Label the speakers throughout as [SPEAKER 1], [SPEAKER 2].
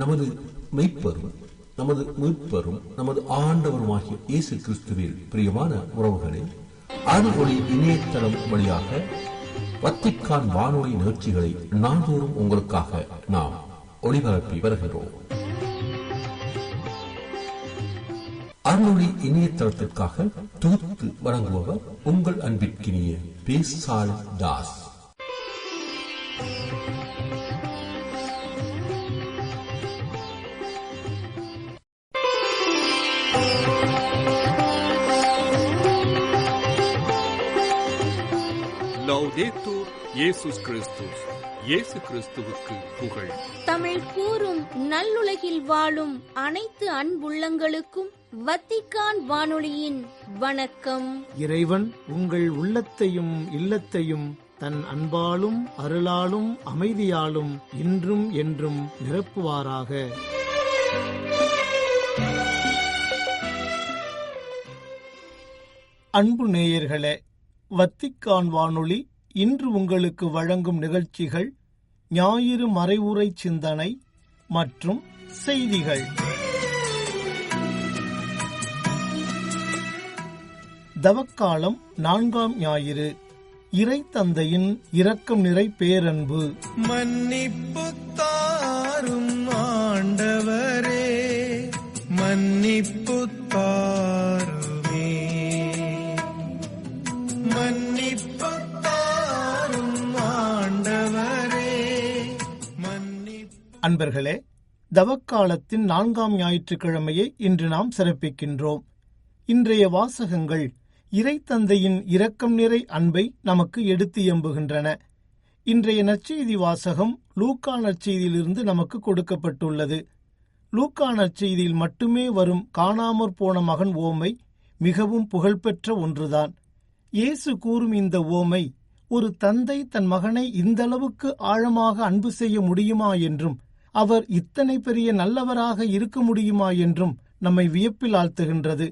[SPEAKER 1] நமது மெய்ப்பரும் நமது மீட்பரும் நமது ஆண்டவருமாகிய இயேசு கிறிஸ்துவில் பிரியமான உறவுகளே, அருள்ஒளி இணையதளம் வழியாக வத்திக்கான் வானொலி நிகழ்ச்சிகளை நாள்தோறும் உங்களுக்காக நாம் ஒளிபரப்பி வருகிறோம். அருள்ஒளி இணையதளத்திற்காக தொகுத்து வழங்குபவர் உங்கள் அன்பிற்கினிய பேசால் தாஸ்.
[SPEAKER 2] லௌதேத்தூர் இயேசுஸ் கிறிஸ்துஸ். இயேசு கிறிஸ்துவுக்கு புகழ்.
[SPEAKER 3] தமிழ் கூறும் நல்லுலகில் வாழும் அனைத்து அன்புள்ளங்களுக்கும் வத்திக்கான் வானொலியின் வணக்கம்.
[SPEAKER 4] இறைவன் உங்கள் உள்ளத்தையும் இல்லத்தையும் தன் அன்பாலும் அருளாலும் அமைதியாலும் இன்றும் என்றும் நிரப்புவாராக. அன்பு நேயர்களே, வத்திக்கான் வானொலி இன்று உங்களுக்கு வழங்கும் நிகழ்ச்சிகள் ஞாயிறு மறைவுரை சிந்தனை மற்றும் செய்திகள். தவக்காலம் 4ஆம் ஞாயிறு. இறை தந்தையின் இரக்கம் நிறை பேரன்பு.
[SPEAKER 5] மன்னிப்பு தாரும் ஆண்டவரே, மன்னிப்பு தாருமே, மன்னிப்பு தாரும் ஆண்டவரே, மன்னிப்பு.
[SPEAKER 4] அன்பர்களே, தவக்காலத்தின் 4ஆம் ஞாயிற்றுக்கிழமையை இன்று நாம் சிறப்பிக்கின்றோம். இன்றைய வாசகங்கள் இறைத்தந்தையின் இரக்கம் நிறை அன்பை நமக்கு எடுத்து எம்புகின்றன. இன்றைய நற்செய்தி வாசகம் லூக்கா நற்செய்தியிலிருந்து நமக்கு கொடுக்கப்பட்டுள்ளது. லூக்கா நற்செய்தியில் மட்டுமே வரும் காணாமற் போன மகன் ஓமை மிகவும் புகழ்பெற்ற ஒன்றுதான். இயேசு கூறும் இந்த ஓமை ஒரு தந்தை தன் மகனை இந்தளவுக்கு ஆழமாக அன்பு செய்ய முடியுமா என்றும், அவர் இத்தனை பெரிய நல்லவராக இருக்க முடியுமா என்றும் நம்மை வியப்பில் ஆழ்த்துகின்றது.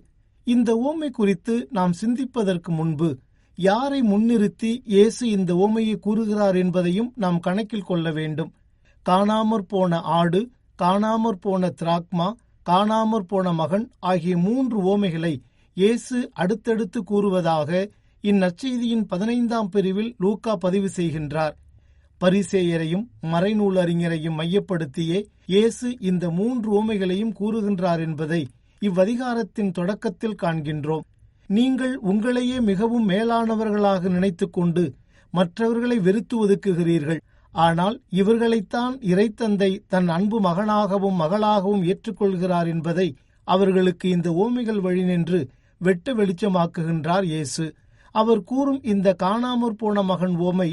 [SPEAKER 4] இந்த ஓமை குறித்து நாம் சிந்திப்பதற்கு முன்பு யாரை முன்னிறுத்தி இயேசு இந்த ஓமையை கூறுகிறார் என்பதையும் நாம் கணக்கில் கொள்ள வேண்டும். காணாமற் போன ஆடு, காணாமற் போன திராக்மா, காணாமற் போன மகன் ஆகிய 3 ஓமைகளை இயேசு அடுத்தடுத்து கூறுவதாக இந்நற்செய்தியின் 15ஆம் பிரிவில் லூக்கா பதிவு செய்கின்றார். பரிசேயரையும் மறைநூல் அறிஞரையும் மையப்படுத்தியே இயேசு இந்த 3 ஓமைகளையும் கூறுகின்றார் என்பதை இவ்வதிகாரத்தின் தொடக்கத்தில் காண்கின்றோம். நீங்கள் உங்களையே மிகவும் மேலானவர்களாக நினைத்துக் கொண்டு மற்றவர்களை வெறுத்து ஒதுக்குகிறீர்கள். ஆனால் இவர்களைத்தான் இறைத்தந்தை தன் அன்பு மகனாகவும் மகளாகவும் ஏற்றுக்கொள்கிறார் என்பதை அவர்களுக்கு இந்த ஓமைகள் வழி நின்று வெட்ட வெளிச்சமாக்குகின்றார் இயேசு. அவர் கூறும் இந்த காணாமற் போன மகன் ஓமை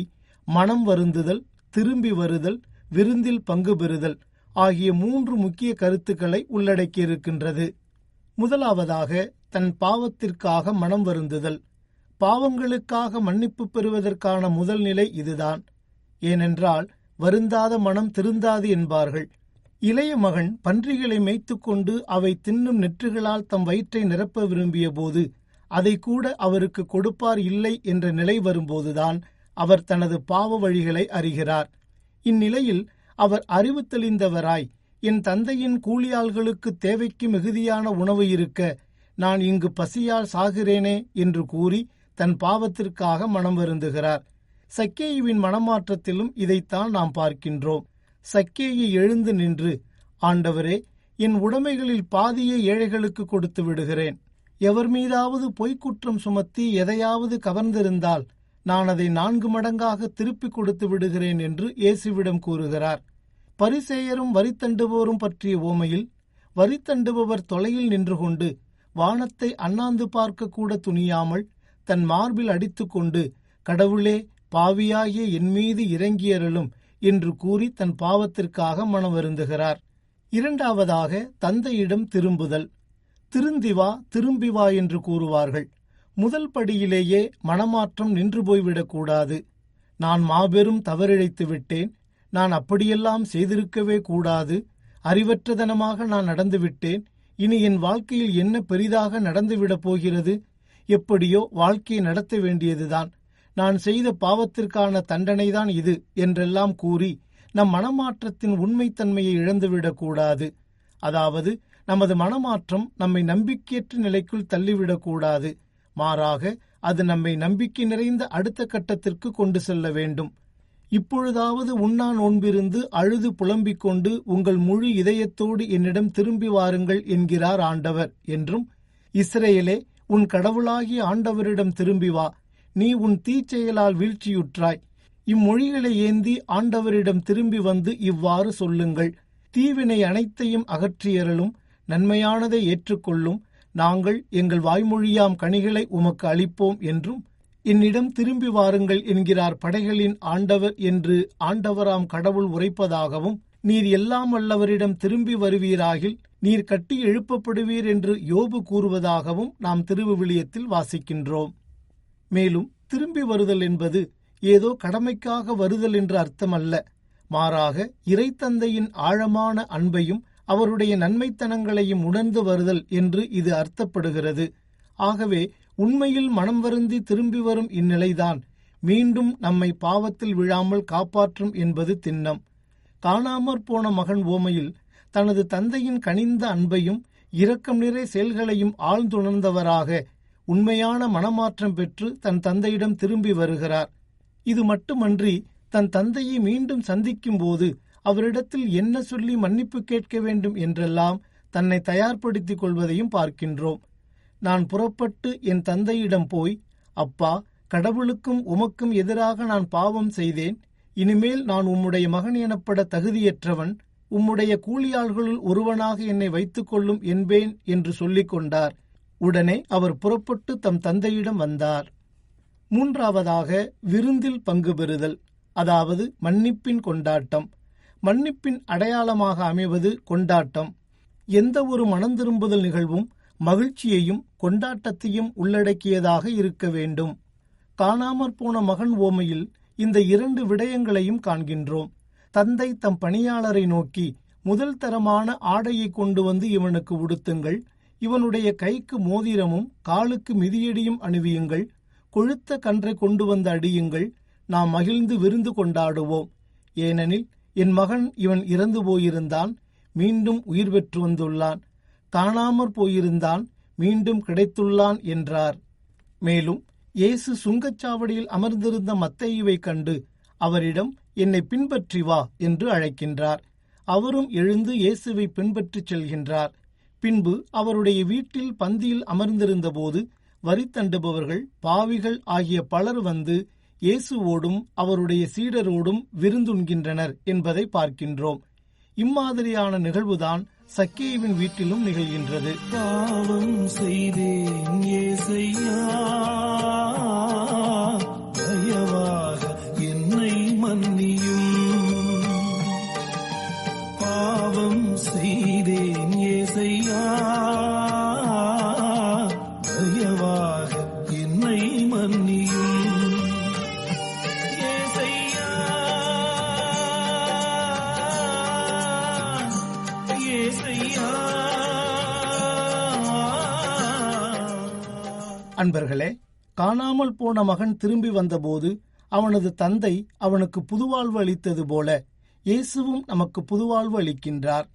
[SPEAKER 4] மனம் வருந்துதல், திரும்பி வருதல், விருந்தில் பங்கு பெறுதல் ஆகிய 3 முக்கிய கருத்துக்களை உள்ளடக்கியிருக்கின்றது. முதலாவதாக தன் பாவத்திற்காக மனம் வருந்துதல். பாவங்களுக்காக மன்னிப்பு பெறுவதற்கான முதல் நிலை இதுதான். ஏனென்றால் வருந்தாத மனம் திருந்தாது என்பார்கள். இளைய மகன் பன்றிகளை மேய்த்துக்கொண்டு அவை தின்னும் நெற்றுகளால் தம் வயிற்றை நிரப்ப விரும்பிய போது அதை கூட அவருக்கு கொடுப்பார் இல்லை என்ற நிலை வரும்போதுதான் அவர் தனது பாவ வழிகளை அறிகிறார். இந்நிலையில் அவர் அறிவு தெளிந்தவராய், என் தந்தையின் கூலியாள்களுக்கு தேவைக்கு மிகுதியான உணவு இருக்க நான் இங்கு பசியால் சாகிறேனே என்று கூறி தன் பாவத்திற்காக மனம் வருந்துகிறார். சக்கேயுவின் மனமாற்றத்திலும் இதைத்தான் நாம் பார்க்கின்றோம். சக்கேயு எழுந்து நின்று, ஆண்டவரே, என் உடைமைகளில் பாதியை ஏழைகளுக்கு கொடுத்து விடுகிறேன். எவர் மீதாவது பொய்க்குற்றம் சுமத்தி எதையாவது கவர்ந்திருந்தால் நான் அதை 4 மடங்காக திருப்பிக் கொடுத்து விடுகிறேன் என்று இயேசுவிடம் கூறுகிறார். பரிசேயரும் வரித்தண்டுபவரும் பற்றிய ஓமையில் வரித்தண்டுபவர் தொலையில் நின்று கொண்டு வானத்தை அண்ணாந்து பார்க்க கூட துணியாமல் தன் மார்பில் அடித்துக்கொண்டு, கடவுளே, பாவியாகிய என் மீது இறங்கியருளும் என்று கூறி தன் பாவத்திற்காக மனம் வருந்துகிறார். இரண்டாவதாக தந்தையிடம் திரும்புதல். திருந்தி வா, திரும்பி வா என்று கூறுவார்கள். முதல் படியிலேயே மனமாற்றம் நின்று போய்விடக்கூடாது. நான் மாபெரும் தவறிழைத்து விட்டேன், நான் அப்படியெல்லாம் செய்திருக்கவே கூடாது, அறிவற்றதனமாக நான் நடந்துவிட்டேன், இனி என் வாழ்க்கையில் என்ன பெரிதாக நடந்துவிடப் போகிறது, எப்படியோ வாழ்க்கையை நடத்த வேண்டியதுதான், நான் செய்த பாவத்திற்கான தண்டனைதான் இது என்றெல்லாம் கூறி நம் மனமாற்றத்தின் உண்மைத்தன்மையை இழந்துவிடக்கூடாது. அதாவது நமது மனமாற்றம் நம்மை நம்பிக்கையற்ற நிலைக்குள் தள்ளிவிடக்கூடாது. மாறாக அது நம்மை நம்பிக்கை நிறைந்த அடுத்த கட்டத்திற்கு கொண்டு செல்ல வேண்டும். இப்பொழுதாவது உண்ணா நோன்பிருந்து அழுது புலம்பிக் கொண்டு உங்கள் முழு இதயத்தோடு என்னிடம் திரும்பி வாருங்கள் என்கிறார் ஆண்டவர் என்றும், இஸ்ரவேலே, உன் கடவுளாகிய ஆண்டவரிடம் திரும்பி வா, நீ உன் தீச்செயலால் வீழ்ச்சியுற்றாய். இம்மொழிகளை ஏந்தி ஆண்டவரிடம் திரும்பி வந்து இவ்வாறு சொல்லுங்கள்: தீவினை அனைத்தையும் அகற்றியறலும், நன்மையானதை ஏற்றுக்கொள்ளும், நாங்கள் எங்கள் வாய்மொழியாம் கனிகளை உமக்கு அளிப்போம் என்றும், என்னிடம் திரும்பி வாருங்கள் என்கிறார் படைகளின் ஆண்டவர் என்று ஆண்டவராம் கடவுள் உரைப்பதாகவும், நீர் எல்லாம் வல்லவரிடம் திரும்பி வருவீராகில் நீர் கட்டி எழுப்பப்படுவீர் என்று யோபு கூறுவதாகவும் நாம் திருவிவிலியத்தில் வாசிக்கின்றோம். மேலும் திரும்பி வருதல் என்பது ஏதோ கடமைக்காக வருதல் என்று அர்த்தமல்ல. மாறாக இறைத்தந்தையின் ஆழமான அன்பையும் அவருடைய நன்மைத்தனங்களையும் உணர்ந்து வருதல் என்று இது அர்த்தப்படுகிறது. ஆகவே உண்மையில் மனம் வருந்தி திரும்பி வரும் இந்நிலைதான் மீண்டும் நம்மை பாவத்தில் விழாமல் காப்பாற்றும் என்பது திண்ணம். காணாமற் போன மகன் ஓமையில் தனது தந்தையின் கனிந்த அன்பையும் இரக்கம் நிறை செயல்களையும் ஆழ்ந்துணர்ந்தவராக உண்மையான மனமாற்றம் பெற்று தன் தந்தையிடம் திரும்பி வருகிறார். இது மட்டுமன்றி, தன் தந்தையை மீண்டும் சந்திக்கும் போது அவரிடத்தில் என்ன சொல்லி மன்னிப்பு கேட்க வேண்டும் என்றெல்லாம் தன்னை தயார்படுத்திக் கொள்வதையும் பார்க்கின்றோம். நான் புறப்பட்டு என் தந்தையிடம் போய், அப்பா, கடவுளுக்கும் உமக்கும் எதிராக நான் பாவம் செய்தேன். இனிமேல் நான் உம்முடைய மகன் எனப்பட தகுதியற்றவன். உம்முடைய கூலியாள்களுள் ஒருவனாக என்னை வைத்துக் கொள்ளும் என்பேன் என்று சொல்லிக் கொண்டார். உடனே அவர் புறப்பட்டு தம் தந்தையிடம் வந்தார். மூன்றாவதாக, விருந்தில் பங்கு பெறுதல், அதாவது மன்னிப்பின் கொண்டாட்டம். மன்னிப்பின் அடையாளமாக அமைவது கொண்டாட்டம். எந்த ஒரு மனந்திரும்புதல் நிகழ்வும் மகிழ்ச்சியையும் கொண்டாட்டத்தையும் உள்ளடக்கியதாக இருக்க வேண்டும். காணாமற் போன மகன் ஓமையில் இந்த இரண்டு விடயங்களையும் காண்கின்றோம். தந்தை தம் பணியாளரை நோக்கி, முதல் தரமான ஆடையை கொண்டு வந்து இவனுக்கு உடுத்துங்கள், இவனுடைய கைக்கு மோதிரமும் காலுக்கு மிதியடியும் அணிவியுங்கள், கொழுத்த கன்றை கொண்டு வந்து அடியுங்கள், நாம் மகிழ்ந்து விருந்து கொண்டாடுவோம். ஏனெனில் என் மகன் இவன் இறந்து போயிருந்தான், மீண்டும் உயிர் பெற்று வந்துள்ளான், காணாமற் போயிருந்தான், மீண்டும் கிடைத்துள்ளான் என்றார். மேலும் இயேசு சுங்கச்சாவடியில் அமர்ந்திருந்த மத்தேயுவை கண்டு அவரிடம், என்னை பின்பற்றி வா என்று அழைக்கின்றார். அவரும் எழுந்து இயேசுவை பின்பற்றிச் செல்கின்றார். பின்பு அவருடைய வீட்டில் பந்தியில் அமர்ந்திருந்த போது வரி தண்டுபவர்கள், பாவிகள் ஆகிய பலர் வந்து இயேசுவோடும் அவருடைய சீடரோடும் விருந்துண்கின்றனர் என்பதை பார்க்கின்றோம். இம்மாதிரியான நிகழ்வுதான் சக்கேயுவின் வீட்டிலும் நிகழ்கின்றது.
[SPEAKER 5] பாவம் செய்தேன் ஏசையா, தயவாக என்னை மன்னியும். பாவம் செய்தேன் ஏசையா, தயவாக என்னை மன்னியும்.
[SPEAKER 4] அன்பர்களே, காணாமல் போன மகன் திரும்பி வந்தபோது அவனது தந்தை அவனுக்கு புதுவாழ்வு அளித்தது போல இயேசுவும் நமக்கு புதுவாழ்வு அளிக்கின்றார்.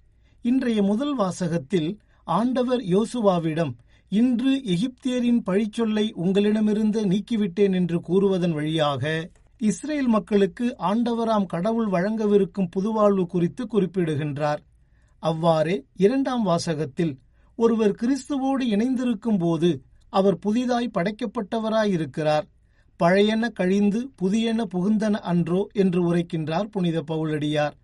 [SPEAKER 4] இன்றைய முதல் வாசகத்தில் ஆண்டவர் யோசுவாவிடம், இன்று எகிப்தியரின் பழிச்சொல்லை உங்களிடமிருந்து நீக்கிவிட்டேன் என்று கூறுவதன் வழியாக இஸ்ரேல் மக்களுக்கு ஆண்டவராம் கடவுள் வழங்கவிருக்கும் புதுவாழ்வு குறித்து குறிப்பிடுகின்றார். அவ்வாறே இரண்டாம் வாசகத்தில், ஒருவர் கிறிஸ்துவோடு இணைந்திருக்கும் போது அவர் புதிதாய் படைக்கப்பட்டவராயிருக்கிறார், பழையன கழிந்து புதியன புகுந்தன அன்றோ என்று உரைக்கின்றார் புனித பவுலடியார்.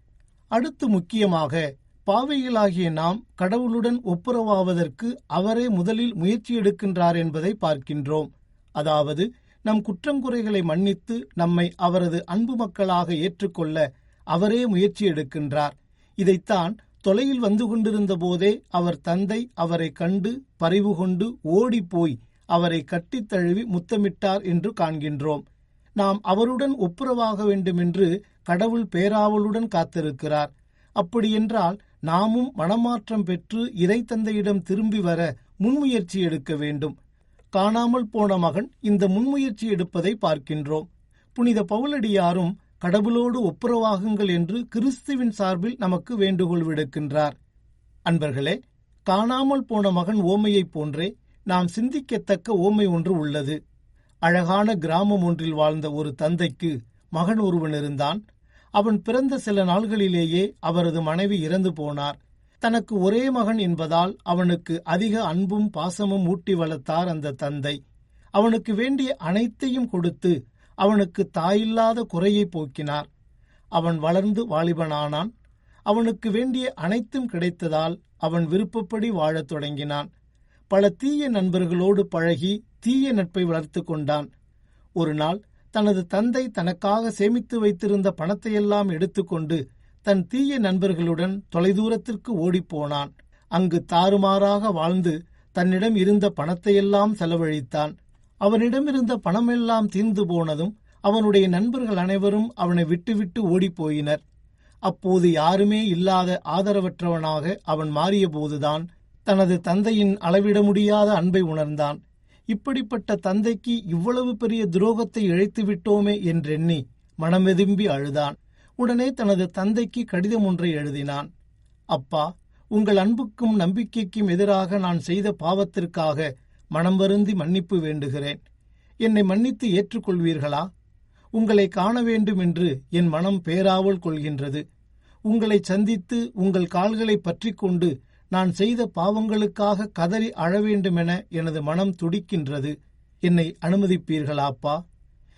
[SPEAKER 4] அடுத்து முக்கியமாக, பாவிகளாகிய நாம் கடவுளுடன் ஒப்புரவாவதற்கு அவரே முதலில் முயற்சி எடுக்கின்றார் என்பதை பார்க்கின்றோம். அதாவது, நம் குற்றங்குறைகளை மன்னித்து நம்மை அவரது அன்பு மக்களாக ஏற்றுக்கொள்ள அவரே முயற்சி எடுக்கின்றார். இதைத்தான் தொலையில் வந்து கொண்டிருந்த போதே அவர் தந்தை அவரை கண்டு பரிவு கொண்டு ஓடிப்போய் அவரை கட்டித் தழுவி முத்தமிட்டார் என்று காண்கின்றோம். நாம் அவருடன் ஒப்புரவாக வேண்டுமென்று கடவுள் பேராவலுடன் காத்திருக்கிறார். அப்படியென்றால் நாமும் மனமாற்றம் பெற்று இறை தந்தையிடம் திரும்பி வர முன்முயற்சி எடுக்க வேண்டும். காணாமல் போன மகன் இந்த முன்முயற்சி எடுப்பதை பார்க்கின்றோம். புனித பவுலடியாரும் கடவுளோடு ஒப்புரவாகுங்கள் என்று கிறிஸ்துவின் சார்பில் நமக்கு வேண்டுகோள் விடுக்கின்றார். அன்பர்களே, காணாமல் போன மகன் ஓமையைப் போன்றே நாம் சிந்திக்கத்தக்க ஓமை ஒன்று உள்ளது. அழகான கிராமம் ஒன்றில் வாழ்ந்த ஒரு தந்தைக்கு மகன் ஒருவன் இருந்தான். அவன் பிறந்த சில நாள்களிலேயே அவரது மனைவி இறந்து போனார். தனக்கு ஒரே மகன் என்பதால் அவனுக்கு அதிக அன்பும் பாசமும் ஊட்டி வளர்த்தார் அந்த தந்தை. அவனுக்கு வேண்டிய அனைத்தையும் கொடுத்து அவனுக்கு தாயில்லாத குறையை போக்கினார். அவன் வளர்ந்து வாலிபனானான். அவனுக்கு வேண்டிய அனைத்தும் கிடைத்ததால் அவன் விருப்பப்படி வாழத் தொடங்கினான். பல தீய நண்பர்களோடு பழகி தீய நட்பை வளர்த்து கொண்டான். ஒரு நாள் தனது தந்தை தனக்காக சேமித்து வைத்திருந்த பணத்தையெல்லாம் எடுத்துக்கொண்டு தன் தீய நண்பர்களுடன் தொலைதூரத்திற்கு ஓடிப்போனான். அங்கு தாறுமாறாக வாழ்ந்து தன்னிடம் இருந்த பணத்தையெல்லாம் செலவழித்தான். அவனிடமிருந்த பணமெல்லாம் தீர்ந்து போனதும் அவனுடைய நண்பர்கள் அனைவரும் அவனை விட்டுவிட்டு ஓடிப்போயினர். அப்போது யாருமே இல்லாத ஆதரவற்றவனாக அவன் மாறியபோதுதான் தனது தந்தையின் அளவிட முடியாத அன்பை உணர்ந்தான். இப்படிப்பட்ட தந்தைக்கு இவ்வளவு பெரிய துரோகத்தை இழைத்து விட்டோமே என்றெண்ணி மனமெதும்பி அழுதான். உடனே தனது தந்தைக்கு கடிதம் ஒன்றை எழுதினான். அப்பா, உங்கள் அன்புக்கும் நம்பிக்கைக்கும் எதிராக நான் செய்த பாவத்திற்காக மனம் வருந்தி மன்னிப்பு வேண்டுகிறேன். என்னை மன்னித்து ஏற்றுக்கொள்வீர்களா? உங்களை காண வேண்டும் என்று என் மனம் பேராவல் கொள்கின்றது. உங்களை சந்தித்து உங்கள் கால்களை பற்றி கொண்டு நான் செய்த பாவங்களுக்காக கதறி அழ வேண்டுமென எனது மனம் துடிக்கின்றது. என்னை அனுமதிப்பீர்களா அப்பா?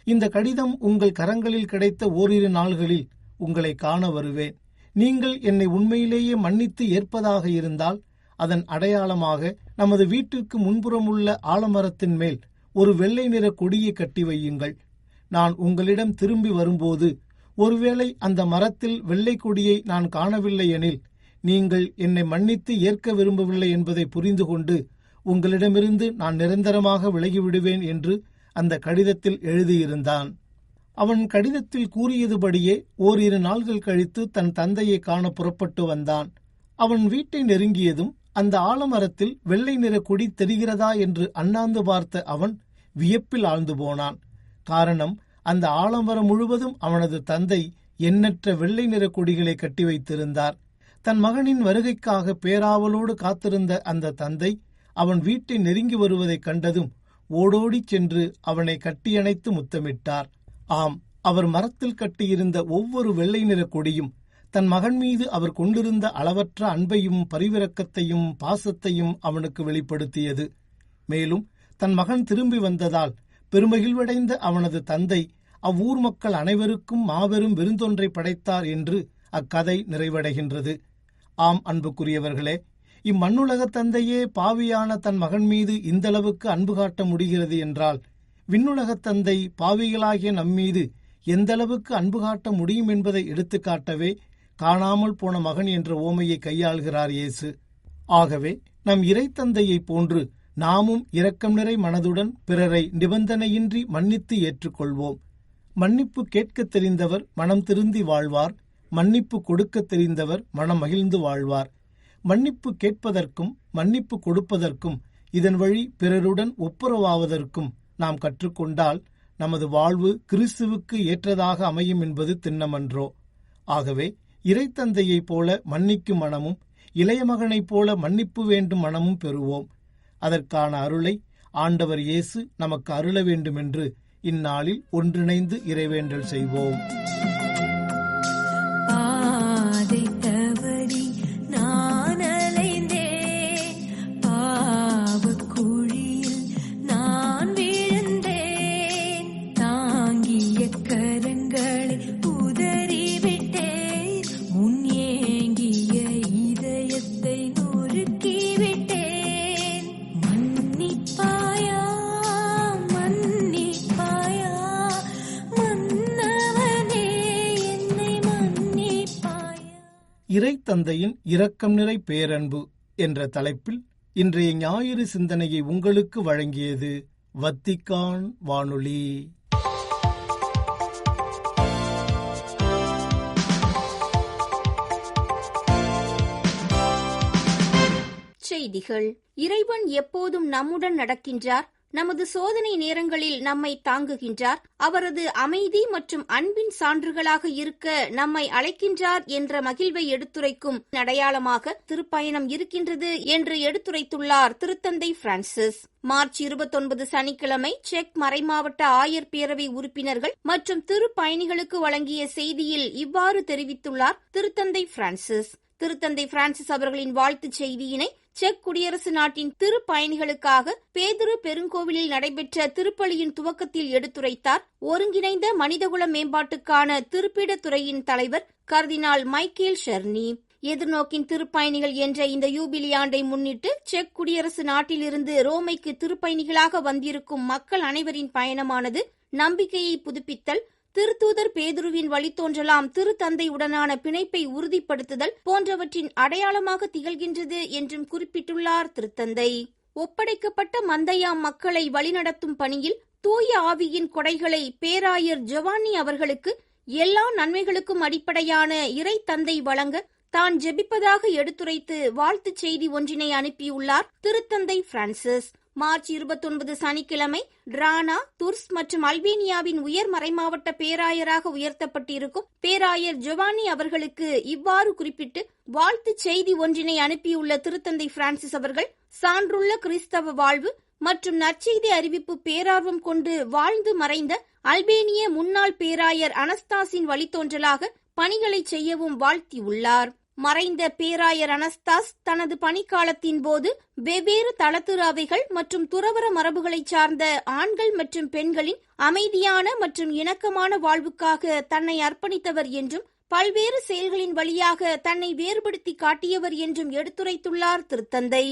[SPEAKER 4] இந்த கடிதம் உங்கள் கரங்களில் கிடைத்த ஓரிரு நாள்களில் உங்களை காண வருவேன். நீங்கள் என்னை உண்மையிலேயே மன்னித்து ஏற்பதாக இருந்தால் அதன் அடையாளமாக நமது வீட்டிற்கு முன்புறம் உள்ள ஆலமரத்தின் மேல் ஒரு வெள்ளை நிற கொடியை கட்டி வையுங்கள். நான் உங்களிடம் திரும்பி வரும்போது ஒருவேளை அந்த மரத்தில் வெள்ளை கொடியை நான் காணவில்லை எனில் நீங்கள் என்னை மன்னித்து ஏற்க விரும்பவில்லை என்பதை புரிந்து கொண்டு உங்களிடமிருந்து நான் நிரந்தரமாக விலகிவிடுவேன் என்று அந்த கடிதத்தில் எழுதியிருந்தான். அவன் கடிதத்தில் கூறியதுபடியே ஓரிரு நாள்கள் கழித்து தன் தந்தையை காண புறப்பட்டு வந்தான். அவன் வீட்டை நெருங்கியதும் அந்த ஆலமரத்தில் வெள்ளை நிற கொடி தெரிகிறதா என்று அண்ணாந்து பார்த்த அவன் வியப்பில் ஆழ்ந்து போனான். காரணம், அந்த ஆலமரம் முழுவதும் அவனது தந்தை எண்ணற்ற வெள்ளை நிற கொடிகளை கட்டி வைத்திருந்தார். தன் மகனின் வருகைக்காக பேராவலோடு காத்திருந்த அந்த தந்தை அவன் வீட்டை நெருங்கி வருவதைக் கண்டதும் ஓடோடிச் சென்று அவனை கட்டியணைத்து முத்தமிட்டார். ஆம், அவர் மரத்தில் கட்டியிருந்த ஒவ்வொரு வெள்ளை நிற கொடியும் தன் மகன் மீது அவர் கொண்டிருந்த அளவற்ற அன்பையும் பரிவிரக்கத்தையும் பாசத்தையும் அவனுக்கு வெளிப்படுத்தியது. மேலும் தன் மகன் திரும்பி வந்ததால் பெருமகிழ்வடைந்த அவனது தந்தை அவ்வூர் மக்கள் அனைவருக்கும் மாபெரும் விருந்தொன்றை படைத்தார் என்று அக்கதை நிறைவடைகின்றது. ஆம் அன்புக்குரியவர்களே, இம்மண்ணுலக தந்தையே பாவியான தன் மகன் மீது இந்தளவுக்கு அன்பு காட்ட முடிகிறது என்றால் விண்ணுலகத் தந்தை பாவிகளாகிய நம்மீது எந்தளவுக்கு அன்பு காட்ட முடியும் என்பதை எடுத்துக்காட்டவே காணாமல் போன மகன் என்ற ஓமையை கையாள்கிறார் இயேசு. ஆகவே நம் இறைத்தந்தையைப் போன்று நாமும் இரக்கம் நிறை மனதுடன் பிறரை நிபந்தனையின்றி மன்னித்து ஏற்றுக்கொள்வோம். மன்னிப்பு கேட்கத் தெரிந்தவர் மனம் திருந்தி வாழ்வார். மன்னிப்பு கொடுக்க தெரிந்தவர் மனம் மகிழ்ந்து வாழ்வார். மன்னிப்பு கேட்பதற்கும் மன்னிப்பு கொடுப்பதற்கும் இதன் வழி பிறருடன் ஒப்புரவாவதற்கும் நாம் கற்றுக்கொண்டால் நமது வாழ்வு கிறிஸ்துவுக்கு ஏற்றதாக அமையும் என்பது திண்ணமன்றோ. ஆகவே இறைத்தந்தையைப் போல மன்னிக்கும் மனமும் இளைய மகனைப் போல மன்னிப்பு வேண்டும் மனமும் பெறுவோம். அதற்கான அருளை ஆண்டவர் இயேசு நமக்கு அருள வேண்டுமென்று இந்நாளில் ஒன்றிணைந்து இறைவேண்டல் செய்வோம். இறைத்தந்தையின் இரக்கம் நிறை பேரன்பு என்ற தலைப்பில் இன்றைய ஞாயிறு சிந்தனையை உங்களுக்கு வழங்கியது வத்திக்கான் வானொலி.
[SPEAKER 3] செய்திகள். இறைவன் எப்போதும் நம்முடன் நடக்கின்றார், நமது சோதனை நேரங்களில் நம்மை தாங்குகின்றார். அவரது அமைதி மற்றும் அன்பின் சான்றுகளாக இருக்க நம்மை அழைக்கின்றார் என்ற மகிழ்வை எடுத்துரைக்கும் அடையாளமாக திருப்பயணம் இருக்கின்றது என்று எடுத்துரைத்துள்ளார் திருத்தந்தை பிரான்சிஸ். மார்ச் 29 சனிக்கிழமை செக் மறைமாவட்ட ஆயர் பேரவை உறுப்பினர்கள் மற்றும் திருப்பயணிகளுக்கு வழங்கிய செய்தியில் இவ்வாறு தெரிவித்துள்ளார் திருத்தந்தை பிரான்சிஸ். திருத்தந்தை பிரான்சிஸ் அவர்களின் வாழ்த்துச் செய்தியினை செக் குடியரசு நாட்டின் திருப்பயணிகளுக்காக பேதுரு பெருங்கோவிலில் நடைபெற்ற திருப்பலியின் துவக்கத்தில் எடுத்துரைத்தார். ஒருங்கிணைந்த மனிதகுல மேம்பாட்டுக்கான திருப்பிடத் துறையின் தலைவர் கர்தினால் மைக்கேல் ஷெர்னி. எதிர்நோக்கின் திருப்பயணிகள் என்ற இந்த யூபிலி ஆண்டை முன்னிட்டு செக் குடியரசு நாட்டிலிருந்து ரோமைக்கு திருப்பயணிகளாக வந்திருக்கும் மக்கள் அனைவரின் பயணமானது நம்பிக்கையை புதுப்பித்தல், திருத்தூதர் பேதுருவின் வழித்தோன்றலாம் திருத்தந்தையுடனான பிணைப்பை உறுதிப்படுத்துதல் போன்றவற்றின் அடையாளமாக திகழ்கின்றது என்றும் குறிப்பிட்டுள்ளார் திருத்தந்தை. ஒப்படைக்கப்பட்ட மந்தையாம் மக்களை வழிநடத்தும் பணியில் தூய ஆவியின் கொடைகளை பேராயர் ஜொவானி அவர்களுக்கு எல்லா நன்மைகளுக்கும் அடிப்படையான இறை தந்தை வழங்க தான் ஜெபிப்பதாக எடுத்துரைத்து வாழ்த்துச் செய்தி ஒன்றினை அனுப்பியுள்ளார் திருத்தந்தை பிரான்சிஸ். மார்ச் 29 சனிக்கிழமை டிரானா, துர்ஸ் மற்றும் அல்பேனியாவின் உயர் மறைமாவட்ட பேராயராக உயர்த்தப்பட்டிருக்கும் பேராயர் ஜொவானி அவர்களுக்கு இவ்வாறு குறிப்பிட்டு வாழ்த்துச் செய்தி ஒன்றினை அனுப்பியுள்ள திருத்தந்தை பிரான்சிஸ் அவர்கள், சான்றுள்ள கிறிஸ்தவ வாழ்வு மற்றும் நற்செய்தி அறிவிப்பு பேரார்வம் கொண்டு வாழ்ந்து மறைந்த அல்பேனிய முன்னாள் பேராயர் அனஸ்தாஸின் வழித்தோன்றலாக பணிகளை செய்யவும் வாழ்த்தியுள்ளார். மறைந்த பேராயர் அனஸ்தாஸ் தனது பணிக்காலத்தின் போது வெவ்வேறு தளத்திரு அவைகள் மற்றும் துறவற மரபுகளை சார்ந்த ஆண்கள் மற்றும் பெண்களின் அமைதியான மற்றும் இணக்கமான வாழ்வுக்காக தன்னை அர்ப்பணித்தவர் என்றும் பல்வேறு செயல்களின் வழியாக தன்னை வேறுபடுத்தி காட்டியவர் என்றும் எடுத்துரைத்துள்ளார் திருத்தந்தை.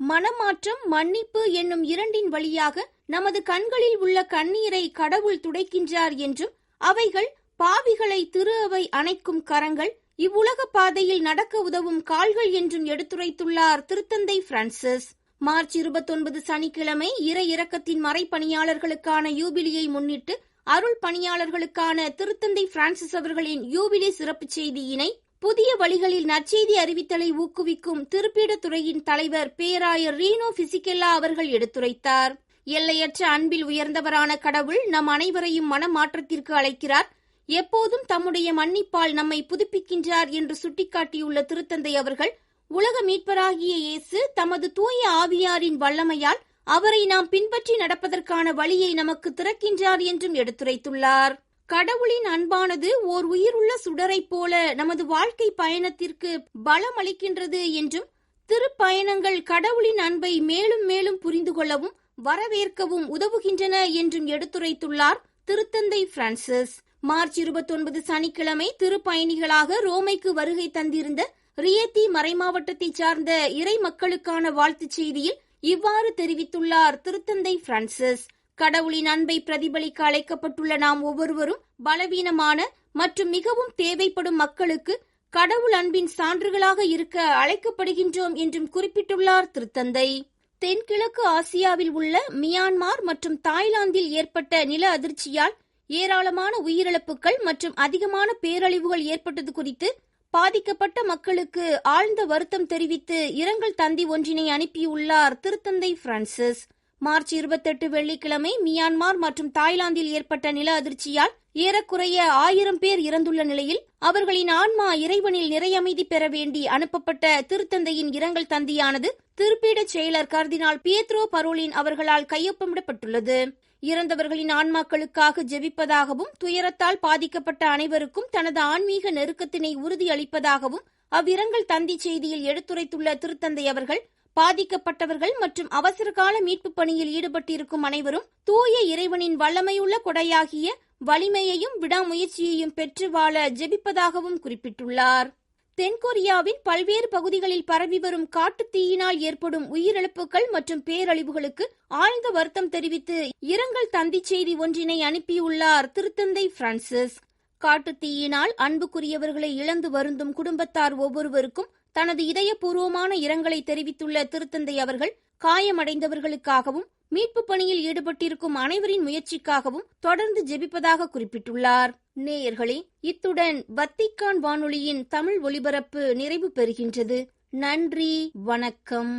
[SPEAKER 3] மனமாற்றம், மன்னிப்பு என்னும் இரண்டின் வழியாக நமது கண்களில் உள்ள கண்ணீரை கடவுள் துடைக்கின்றார் என்றும் அவைகள் பாவிகளை திரு அவை அணைக்கும் கரங்கள், இவ்வுலக பாதையில் நடக்க உதவும் கால்கள் என்றும் எடுத்துரைத்துள்ளார் திருத்தந்தை பிரான்சிஸ். மார்ச் 29 சனிக்கிழமை இறை இரக்கத்தின் மறைப்பணியாளர்களுக்கான யூபிலியை முன்னிட்டு அருள் பணியாளர்களுக்கான திருத்தந்தை பிரான்சிஸ் அவர்களின் யூபிலி சிறப்பு செய்தியினை புதிய வழிகளில் நற்செய்தி அறிவித்தலை ஊக்குவிக்கும் திருப்பீடத் துறையின் தலைவர் பேராயர் ரீனோ பிசிகெல்லா அவர்கள் எடுத்துரைத்தார். எல்லையற்ற அன்பில் உயர்ந்தவரான கடவுள் நம் அனைவரையும் மனமாற்றத்திற்கு அழைக்கிறார். எப்போதும் தம்முடைய மன்னிப்பால் நம்மை புதுப்பிக்கின்றார் என்று சுட்டிக்காட்டியுள்ள திருத்தந்தை அவர்கள், உலக மீட்பராகிய இயேசு தமது தூய ஆவியாரின் வல்லமையால் அவரை நாம் பின்பற்றி நடப்பதற்கான வழியை நமக்கு திறக்கின்றார் என்றும் எடுத்துரைத்துள்ளார். கடவுளின் அன்பானது ஓர் உயிருள்ள சுடரைப் போல நமது வாழ்க்கை பயணத்திற்கு பலம் அளிக்கின்றது என்றும், திருப்பயணங்கள் கடவுளின் அன்பை மேலும் மேலும் புரிந்து கொள்ளவும் வரவேற்கவும் உதவுகின்றன என்றும் எடுத்துரைத்துள்ளார் திருத்தந்தை பிரான்சிஸ். மார்ச் 29 சனிக்கிழமை திருப்பயணிகளாக ரோமைக்கு வருகை தந்திருந்த ரியத்தி மறைமாவட்டத்தை சார்ந்த இறை மக்களுக்கான வாழ்த்துச் செய்தியில் இவ்வாறு தெரிவித்துள்ளார் திருத்தந்தை பிரான்சிஸ். கடவுளின் அன்பை பிரதிபலிக்க அழைக்கப்பட்டுள்ள நாம் ஒவ்வொருவரும் பலவீனமான மற்றும் மிகவும் தேவைப்படும் மக்களுக்கு கடவுள் அன்பின் சான்றுகளாக இருக்க அழைக்கப்படுகின்றோம் என்றும் குறிப்பிட்டுள்ளார் திருத்தந்தை. தென்கிழக்கு ஆசியாவில் உள்ள மியான்மார் மற்றும் தாய்லாந்தில் ஏற்பட்ட நில அதிர்ச்சியால் ஏராளமான உயிரிழப்புகள் மற்றும் அதிகமான பேரழிவுகள் ஏற்பட்டது குறித்து பாதிக்கப்பட்ட மக்களுக்கு ஆழ்ந்த வருத்தம் தெரிவித்து இரங்கல் தந்தி ஒன்றினை அனுப்பியுள்ளார் திருத்தந்தை பிரான்சிஸ். மார்ச் 28 வெள்ளிக்கிழமை மியான்மார் மற்றும் தாய்லாந்தில் ஏற்பட்ட நில அதிர்ச்சியால் ஏறக்குறைய 1000 பேர் இறந்துள்ள நிலையில் அவர்களின் ஆன்மா இறைவனில் நிறையமைதி பெற வேண்டி அனுப்பப்பட்ட திருத்தந்தையின் இரங்கல் தந்தியானது திருப்பீடச் செயலர் கர்தினால் பியத்ரோ பரோலின் அவர்களால் கையொப்பமிடப்பட்டுள்ளது. இறந்தவர்களின் ஆன்மாக்களுக்காக ஜெபிப்பதாகவும் துயரத்தால் பாதிக்கப்பட்ட அனைவருக்கும் தனது ஆன்மீக நெருக்கத்தினை உறுதியளிப்பதாகவும் அவ்விரங்கல் தந்தி செய்தியில் எடுத்துரைத்துள்ள திருத்தந்தை அவர்கள், பாதிக்கப்பட்டவர்கள் மற்றும் அவசரகால மீட்பு பணியில் ஈடுபட்டிருக்கும் அனைவரும் தூய இறைவனின் வல்லமையுள்ள கொடையாகிய வலிமையையும் விடாமுயற்சியையும் பெற்று வாழ ஜெபிப்பதாகவும் குறிப்பிட்டுள்ளார். தென்கொரியாவின் பல்வேறு பகுதிகளில் பரவி வரும் காட்டுத் தீயினால் ஏற்படும் உயிரிழப்புகள் மற்றும் பேரழிவுகளுக்கு ஆழ்ந்த வருத்தம் தெரிவித்து இரங்கல் தந்தி செய்தி ஒன்றினை அனுப்பியுள்ளார் திருத்தந்தை பிரான்சிஸ். காட்டுத் தீயினால் அன்புக்குரியவர்களை இழந்து வருந்தும் குடும்பத்தார் ஒவ்வொருவருக்கும் தனது இதயபூர்வமான இரங்கலை தெரிவித்துள்ள திருத்தந்தை அவர்கள், காயமடைந்தவர்களுக்காகவும் மீட்பு பணியில் ஈடுபட்டிருக்கும் அனைவரின் முயற்சிக்காகவும் தொடர்ந்து ஜெபிப்பதாக குறிப்பிட்டுள்ளார். நேயர்களே, இத்துடன் வத்திக்கான் வானொலியின் தமிழ் ஒலிபரப்பு நிறைவு பெறுகின்றது. நன்றி, வணக்கம்.